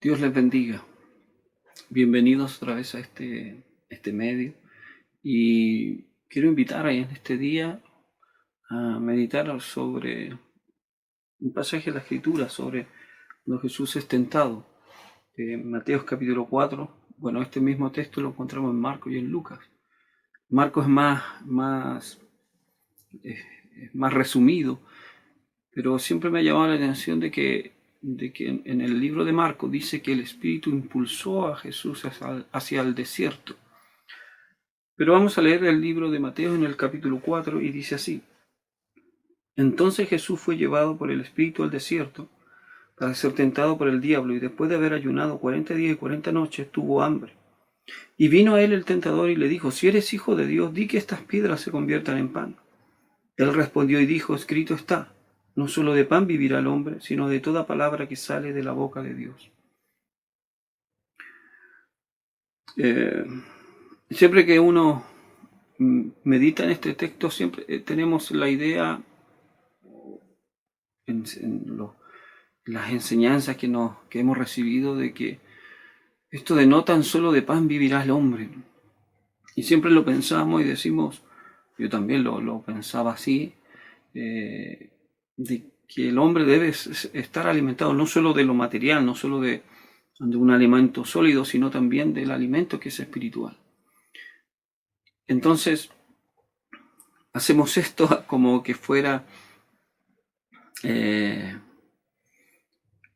Dios les bendiga. Bienvenidos otra vez a este medio. Y quiero invitar en este día a meditar sobre un pasaje de la Escritura, sobre cuando Jesús es tentado. Mateo capítulo 4. Bueno, este mismo texto lo encontramos en Marcos y en Lucas. Marcos es más resumido, pero siempre me ha llamado la atención de que en el libro de Marcos dice que el Espíritu impulsó a Jesús hacia el desierto. Pero vamos a leer el libro de Mateo en el capítulo 4 y dice así: Entonces Jesús fue llevado por el Espíritu al desierto para ser tentado por el diablo, y después de haber ayunado 40 días y 40 noches tuvo hambre. Y vino a él el tentador y le dijo: Si eres hijo de Dios, di que estas piedras se conviertan en pan. Él respondió y dijo: Escrito está, no solo de pan vivirá el hombre, sino de toda palabra que sale de la boca de Dios. Siempre que uno medita en este texto, siempre tenemos la idea en las enseñanzas que hemos recibido de que esto de no tan solo de pan vivirá el hombre. Y siempre lo pensamos y decimos, yo también lo pensaba así, de que el hombre debe estar alimentado no solo de lo material, no solo de un alimento sólido, sino también del alimento que es espiritual. Entonces, hacemos esto como que fuera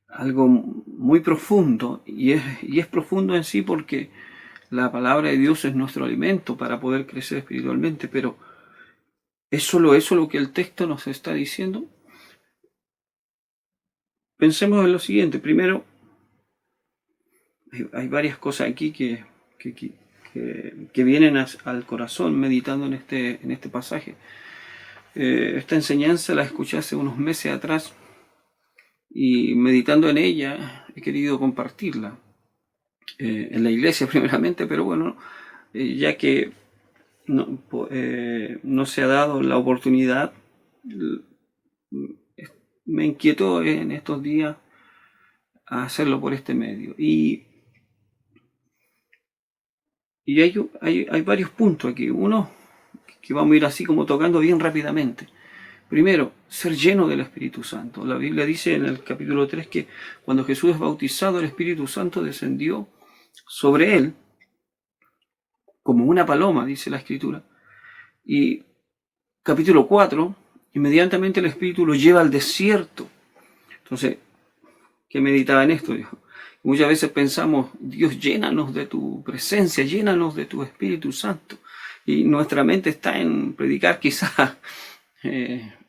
algo muy profundo, y es profundo en sí porque la palabra de Dios es nuestro alimento para poder crecer espiritualmente, pero ¿es solo eso lo que el texto nos está diciendo? Pensemos en lo siguiente. Primero, hay varias cosas aquí que vienen al corazón meditando en este pasaje. Esta enseñanza la escuché hace unos meses atrás y meditando en ella he querido compartirla en la iglesia primeramente, pero bueno, ya que no se ha dado la oportunidad, me inquietó en estos días a hacerlo por este medio. Y hay varios puntos aquí. Uno que vamos a ir así como tocando bien rápidamente. Primero, ser lleno del Espíritu Santo. La Biblia dice en el capítulo 3 que cuando Jesús es bautizado, el Espíritu Santo descendió sobre él como una paloma, dice la Escritura. Y capítulo 4, inmediatamente el Espíritu lo lleva al desierto. Entonces, ¿qué meditaba en esto? Muchas veces pensamos, Dios, llénanos de tu presencia, llénanos de tu Espíritu Santo. Y nuestra mente está en predicar quizás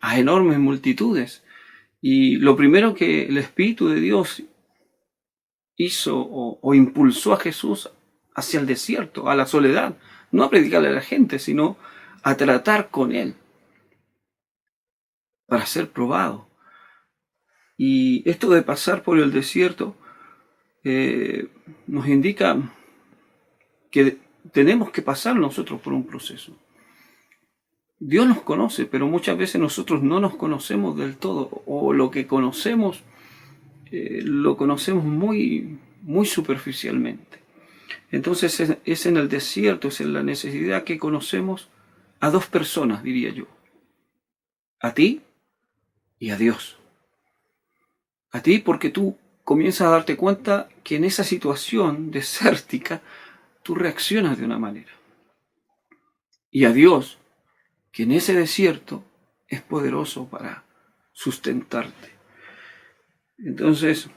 a enormes multitudes. Y lo primero que el Espíritu de Dios hizo o impulsó a Jesús hacia el desierto, a la soledad, no a predicarle a la gente, sino a tratar con Él para ser probado. Y esto de pasar por el desierto nos indica que tenemos que pasar nosotros por un proceso. Dios nos conoce, pero muchas veces nosotros no nos conocemos del todo, o lo que conocemos lo conocemos muy, muy superficialmente. Entonces es en el desierto, es en la necesidad que conocemos a dos personas, diría yo: a ti y a Dios. A ti porque tú comienzas a darte cuenta que en esa situación desértica tú reaccionas de una manera. Y a Dios, que en ese desierto es poderoso para sustentarte. Entonces,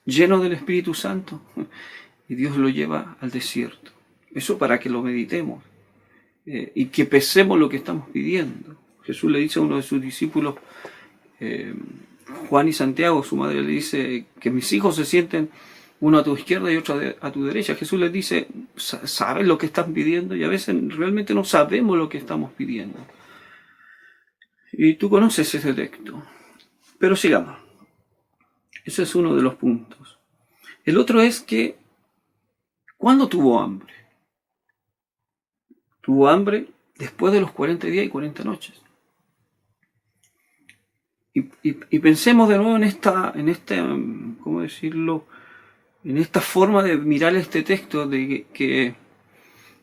lleno del Espíritu Santo, y Dios lo lleva al desierto. Eso para que lo meditemos y que pesemos lo que estamos pidiendo. Jesús le dice a uno de sus discípulos, Juan y Santiago, su madre le dice que mis hijos se sienten uno a tu izquierda y otro a tu derecha. Jesús les dice, ¿sabes lo que están pidiendo? Y a veces realmente no sabemos lo que estamos pidiendo. Y tú conoces ese texto. Pero sigamos. Ese es uno de los puntos. El otro es que, ¿cuándo tuvo hambre? Tuvo hambre después de los 40 días y 40 noches. Y pensemos de nuevo en esta, ¿cómo decirlo? en esta forma de mirar este texto de que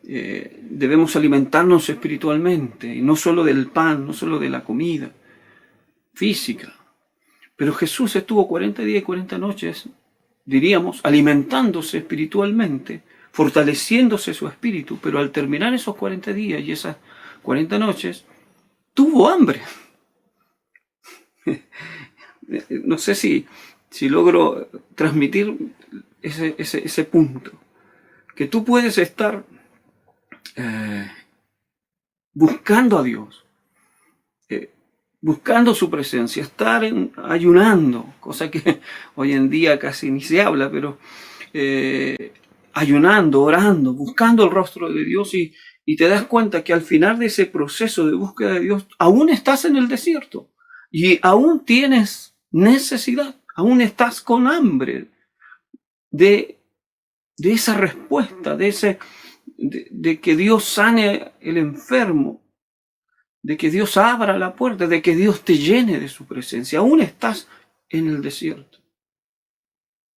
debemos alimentarnos espiritualmente, y no solo del pan, no solo de la comida física. Pero Jesús estuvo 40 días y 40 noches, diríamos, alimentándose espiritualmente, fortaleciéndose su espíritu, pero al terminar esos 40 días y esas 40 noches, tuvo hambre. No sé si logro transmitir ese punto. Que tú puedes estar buscando a Dios, buscando su presencia, estar ayunando, cosa que hoy en día casi ni se habla, pero ayunando, orando, buscando el rostro de Dios y te das cuenta que al final de ese proceso de búsqueda de Dios, aún estás en el desierto y aún tienes necesidad, aún estás con hambre de esa respuesta, de que Dios sane el enfermo, de que Dios abra la puerta, de que Dios te llene de su presencia. Aún estás en el desierto.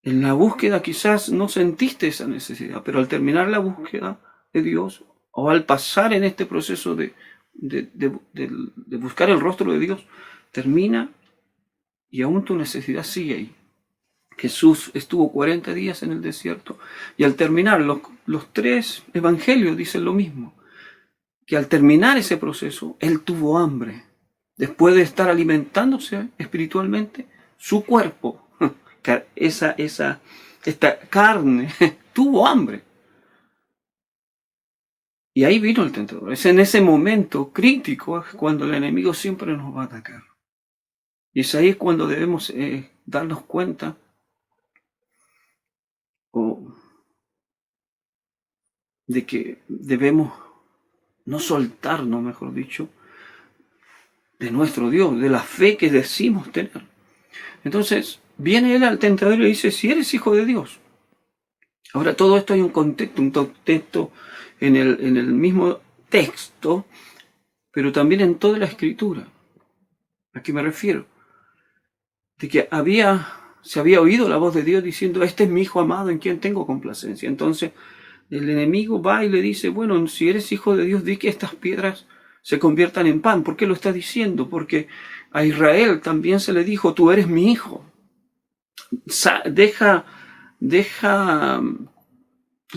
En la búsqueda quizás no sentiste esa necesidad, pero al terminar la búsqueda de Dios, o al pasar en este proceso de buscar el rostro de Dios, termina y aún tu necesidad sigue ahí. Jesús estuvo 40 días en el desierto y al terminar, los tres evangelios dicen lo mismo, que al terminar ese proceso, Él tuvo hambre. Después de estar alimentándose espiritualmente, su cuerpo, esta carne, tuvo hambre. Y ahí vino el tentador. Es en ese momento crítico cuando el enemigo siempre nos va a atacar. Y es ahí cuando debemos darnos cuenta de que debemos no soltarnos, mejor dicho, de nuestro Dios, de la fe que decimos tener. Entonces, viene él al tentador y le dice, si eres hijo de Dios. Ahora, todo esto hay un contexto en el mismo texto, pero también en toda la escritura. ¿A qué me refiero? De que se había oído la voz de Dios diciendo, este es mi hijo amado en quien tengo complacencia. Entonces, el enemigo va y le dice, bueno, si eres hijo de Dios, di que estas piedras se conviertan en pan. ¿Por qué lo está diciendo? Porque a Israel también se le dijo, tú eres mi hijo. Deja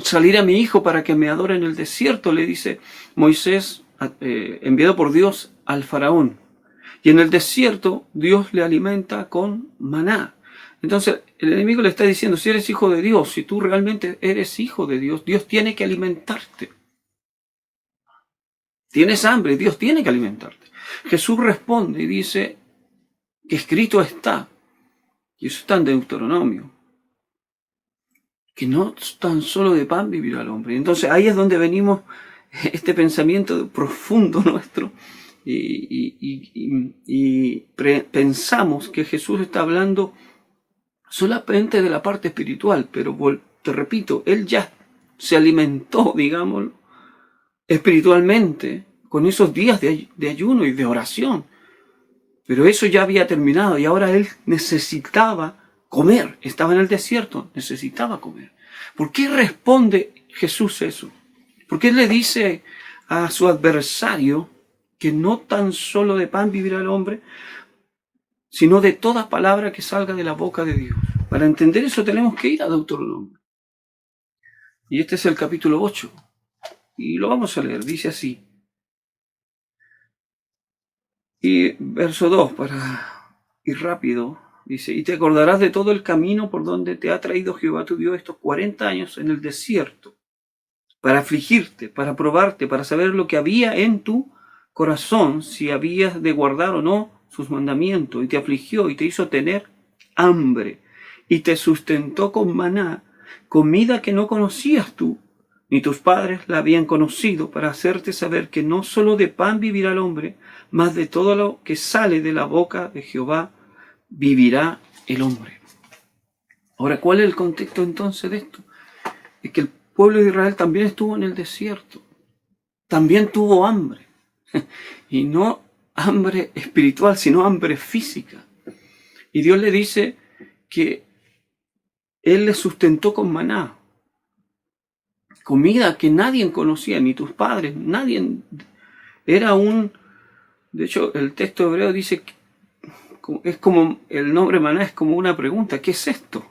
salir a mi hijo para que me adore en el desierto, le dice Moisés, enviado por Dios al faraón. Y en el desierto Dios le alimenta con maná. Entonces el enemigo le está diciendo, si eres hijo de Dios, si tú realmente eres hijo de Dios, Dios tiene que alimentarte. Tienes hambre, Dios tiene que alimentarte. Jesús responde y dice que escrito está, y eso está en Deuteronomio, que no tan solo de pan vivirá el hombre. Entonces ahí es donde venimos este pensamiento profundo nuestro y pensamos que Jesús está hablando solamente de la parte espiritual, pero te repito, Él ya se alimentó, digamos, espiritualmente con esos días de ayuno y de oración. Pero eso ya había terminado y ahora Él necesitaba comer. Estaba en el desierto, necesitaba comer. ¿Por qué responde Jesús eso? ¿Por qué le dice a su adversario que no tan solo de pan vivirá el hombre, sino de toda palabra que salga de la boca de Dios? Para entender eso tenemos que ir a Deuteronomio. Y este es el capítulo 8. Y lo vamos a leer, dice así. Y verso 2, para ir rápido, dice, y te acordarás de todo el camino por donde te ha traído Jehová tu Dios estos 40 años en el desierto, para afligirte, para probarte, para saber lo que había en tu corazón, si habías de guardar o no sus mandamientos, y te afligió y te hizo tener hambre, y te sustentó con maná, comida que no conocías tú, ni tus padres la habían conocido, para hacerte saber que no solo de pan vivirá el hombre, mas de todo lo que sale de la boca de Jehová vivirá el hombre. Ahora, ¿cuál es el contexto entonces de esto? Es que el pueblo de Israel también estuvo en el desierto, también tuvo hambre, y no hambre espiritual, sino hambre física. Y Dios le dice que Él les sustentó con maná, comida que nadie conocía, ni tus padres, nadie. De hecho, el texto hebreo dice que es como, el nombre maná es como una pregunta, ¿qué es esto?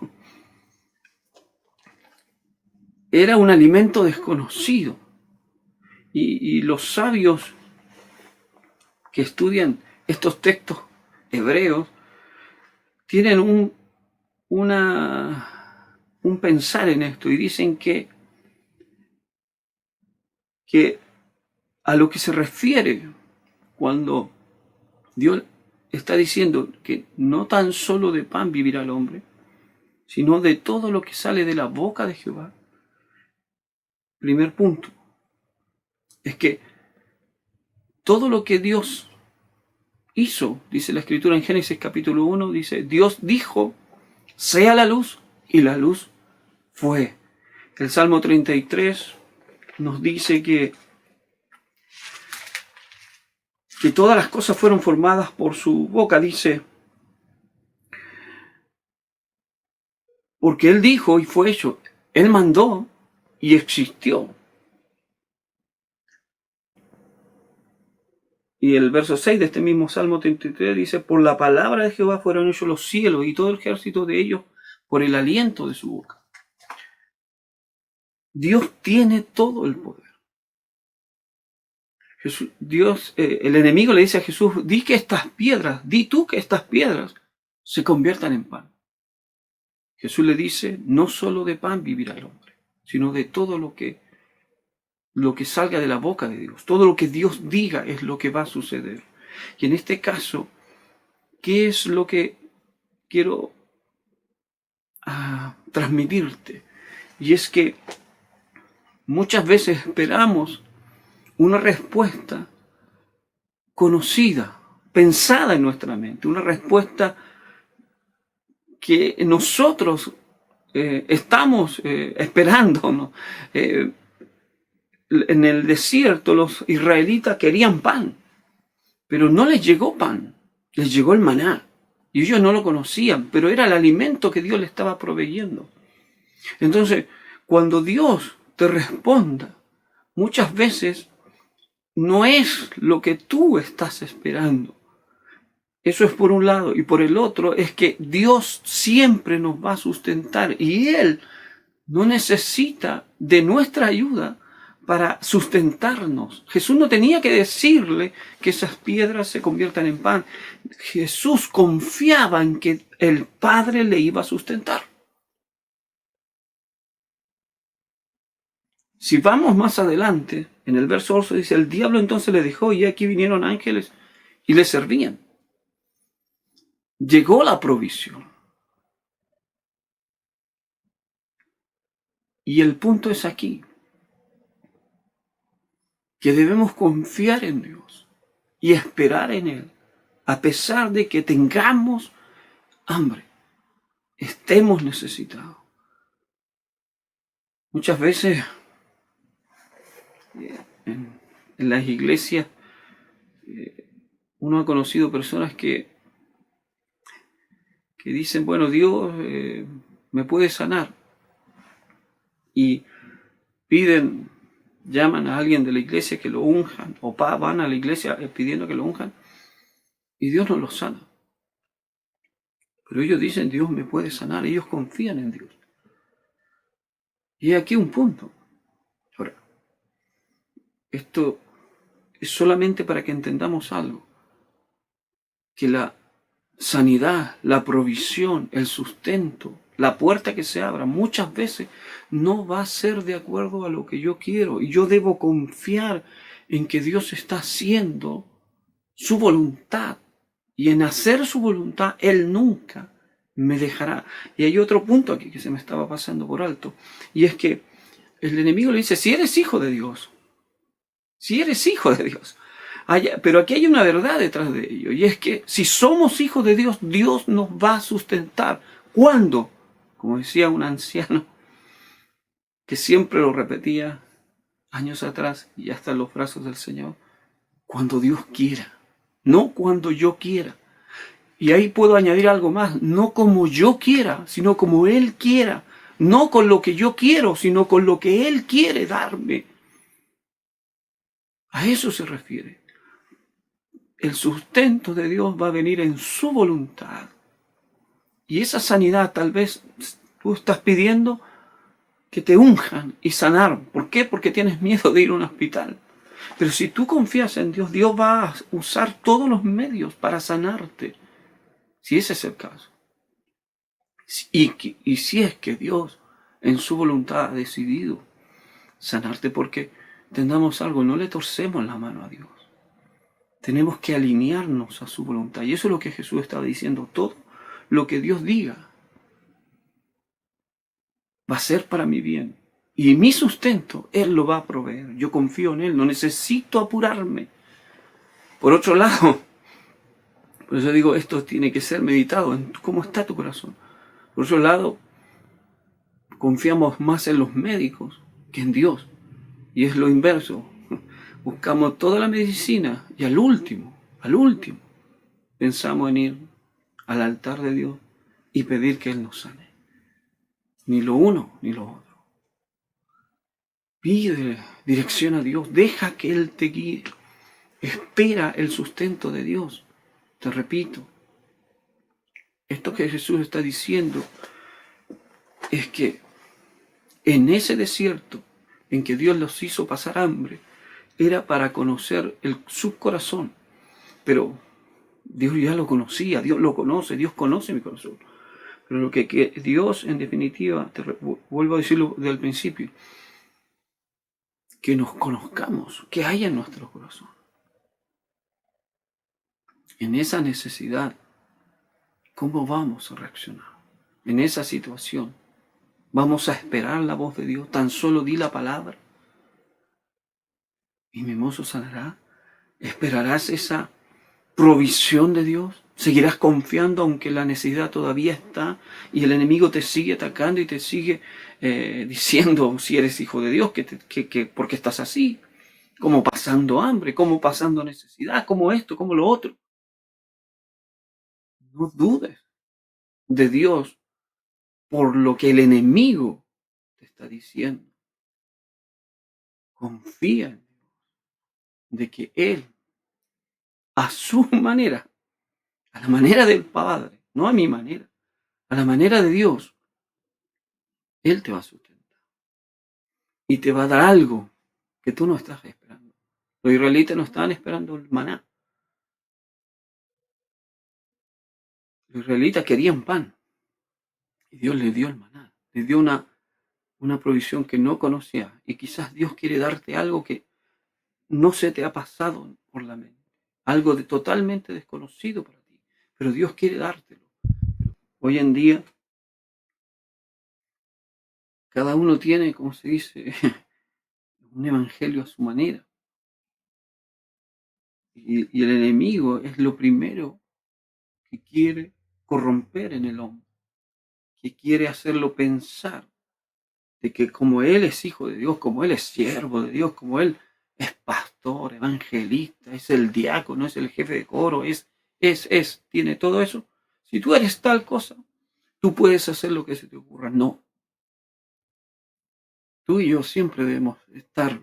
Era un alimento desconocido. Y los sabios que estudian estos textos hebreos tienen un pensar en esto y dicen que a lo que se refiere cuando Dios está diciendo que no tan solo de pan vivirá el hombre, sino de todo lo que sale de la boca de Jehová. Primer punto, es que todo lo que Dios hizo, dice la Escritura en Génesis capítulo 1, dice, Dios dijo, sea la luz, y la luz fue. El Salmo 33 nos dice que todas las cosas fueron formadas por su boca, dice, porque Él dijo y fue hecho, Él mandó y existió. Y el verso 6 de este mismo Salmo 33 dice, por la palabra de Jehová fueron hechos los cielos y todo el ejército de ellos por el aliento de su boca. Dios tiene todo el poder. El enemigo le dice a Jesús, di tú que estas piedras se conviertan en pan. Jesús le dice, no solo de pan vivirá el hombre, sino de todo lo que salga de la boca de Dios. Todo lo que Dios diga es lo que va a suceder. Y en este caso, ¿qué es lo que quiero transmitirte? Y es que muchas veces esperamos una respuesta conocida, pensada en nuestra mente, una respuesta que nosotros estamos esperando, ¿no? En el desierto los israelitas querían pan, pero no les llegó pan, les llegó el maná. Y ellos no lo conocían, pero era el alimento que Dios les estaba proveyendo. Entonces, cuando Dios te responda, muchas veces no es lo que tú estás esperando. Eso es por un lado. Y por el otro es que Dios siempre nos va a sustentar. Y Él no necesita de nuestra ayuda para sustentarnos. Jesús no tenía que decirle que esas piedras se conviertan en pan. Jesús confiaba en que el Padre le iba a sustentar. Si vamos más adelante, en el verso 11 dice, el diablo entonces le dejó y aquí vinieron ángeles y le servían. Llegó la provisión. Y el punto es aquí, que debemos confiar en Dios y esperar en Él, a pesar de que tengamos hambre, estemos necesitados. Muchas veces en las iglesias uno ha conocido personas que dicen, bueno, Dios me puede sanar. Y llaman a alguien de la iglesia que lo unjan, o van a la iglesia pidiendo que lo unjan, y Dios no los sana. Pero ellos dicen, Dios me puede sanar, ellos confían en Dios. Y aquí un punto. Ahora, esto es solamente para que entendamos algo, que la sanidad, la provisión, el sustento, la puerta que se abra, muchas veces no va a ser de acuerdo a lo que yo quiero. Y yo debo confiar en que Dios está haciendo su voluntad. Y en hacer su voluntad, Él nunca me dejará. Y hay otro punto aquí que se me estaba pasando por alto. Y es que el enemigo le dice, si eres hijo de Dios, pero aquí hay una verdad detrás de ello. Y es que si somos hijos de Dios, Dios nos va a sustentar. ¿Cuándo? Como decía un anciano que siempre lo repetía años atrás y hasta en los brazos del Señor, cuando Dios quiera, no cuando yo quiera. Y ahí puedo añadir algo más, no como yo quiera, sino como Él quiera. No con lo que yo quiero, sino con lo que Él quiere darme. A eso se refiere. El sustento de Dios va a venir en su voluntad. Y esa sanidad tal vez tú estás pidiendo que te unjan y sanar. ¿Por qué? Porque tienes miedo de ir a un hospital. Pero si tú confías en Dios, Dios va a usar todos los medios para sanarte. Si ese es el caso. Y si es que Dios en su voluntad ha decidido sanarte, porque entendamos algo, no le torcemos la mano a Dios. Tenemos que alinearnos a su voluntad. Y eso es lo que Jesús estaba diciendo. Todo lo que Dios diga va a ser para mi bien. Y mi sustento, Él lo va a proveer. Yo confío en Él, no necesito apurarme. Por otro lado, por eso digo, esto tiene que ser meditado en cómo está tu corazón. Por otro lado, confiamos más en los médicos que en Dios. Y es lo inverso. Buscamos toda la medicina y al último, pensamos en ir al altar de Dios y pedir que Él nos sane. Ni lo uno ni lo otro. Pide dirección a Dios, deja que Él te guíe. Espera el sustento de Dios. Te repito, esto que Jesús está diciendo es que en ese desierto en que Dios los hizo pasar hambre, era para conocer su corazón. Pero Dios ya lo conocía, Dios lo conoce, Dios conoce mi corazón. Pero lo que Dios, en definitiva, vuelvo a decirlo desde el principio, que nos conozcamos, que haya en nuestro corazón. En esa necesidad, ¿cómo vamos a reaccionar? En esa situación, ¿vamos a esperar la voz de Dios? Tan solo di la palabra y mi mozo sanará. ¿Esperarás esa provisión de Dios? ¿Seguirás confiando aunque la necesidad todavía está y el enemigo te sigue atacando y te sigue diciendo si eres hijo de Dios, que por qué estás así? Como pasando hambre, como pasando necesidad, como esto, como lo otro. No dudes de Dios por lo que el enemigo te está diciendo. Confía en Dios, de que Él, a su manera, a la manera del Padre, no a mi manera, a la manera de Dios, Él te va a sustentar. Y te va a dar algo que tú no estás esperando. Los israelitas no estaban esperando el maná. Los israelitas querían pan. Y Dios les dio el maná. Les dio una provisión que no conocía. Y quizás Dios quiere darte algo que no se te ha pasado por la mente. Algo totalmente desconocido para ti. Pero Dios quiere dártelo. Hoy en día, cada uno tiene, como se dice, un evangelio a su manera. Y el enemigo es lo primero que quiere corromper en el hombre, que quiere hacerlo pensar de que como él es hijo de Dios, como él es siervo de Dios, como él es pastor, evangelista, es el diácono, es el jefe de coro, tiene todo eso. Si tú eres tal cosa, tú puedes hacer lo que se te ocurra. No. Tú y yo siempre debemos estar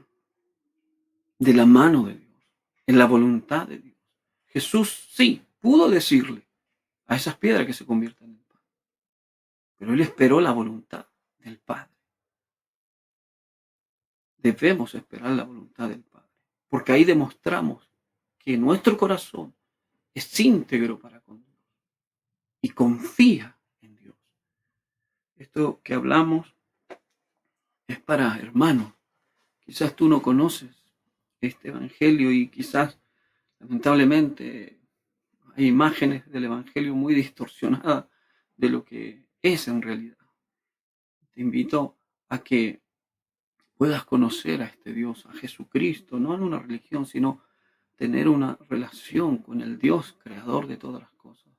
de la mano de Dios, en la voluntad de Dios. Jesús sí pudo decirle a esas piedras que se conviertan en pan, pero él esperó la voluntad del Padre. Debemos esperar la voluntad del Padre, porque ahí demostramos que nuestro corazón es íntegro para con Dios y confía en Dios. Esto que hablamos es para hermanos. Quizás tú no conoces este evangelio y quizás lamentablemente hay imágenes del evangelio muy distorsionadas de lo que es en realidad. Te invito a que puedas conocer a este Dios, a Jesucristo, no en una religión, sino tener una relación con el Dios creador de todas las cosas.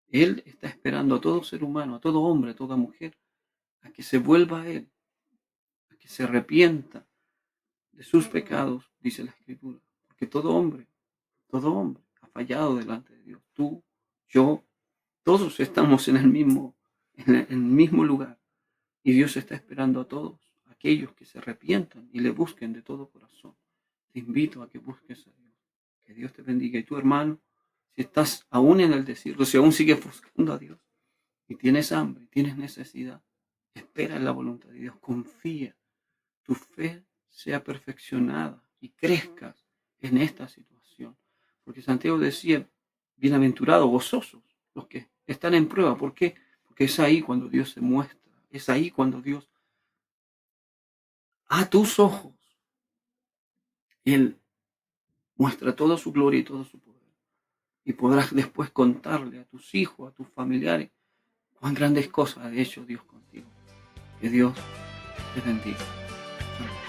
Él está esperando a todo ser humano, a todo hombre, a toda mujer, a que se vuelva a Él, a que se arrepienta de sus pecados, dice la Escritura. Porque todo hombre ha fallado delante de Dios. Tú, yo, Todos estamos en el mismo lugar. Y Dios está esperando a todos, aquellos que se arrepientan y le busquen de todo corazón. Te invito a que busques a Dios. Que Dios te bendiga. Y tu hermano, si estás aún en el desierto, si aún sigues buscando a Dios y tienes hambre, tienes necesidad, espera en la voluntad de Dios, confía. Tu fe sea perfeccionada y crezcas en esta situación. Porque Santiago decía, bienaventurados, gozosos, los que están en prueba. ¿Por qué? Porque es ahí cuando Dios se muestra. Es ahí cuando Dios a tus ojos, Él muestra toda su gloria y todo su poder. Y podrás después contarle a tus hijos, a tus familiares, cuán grandes cosas ha hecho Dios contigo. Que Dios te bendiga. Amén.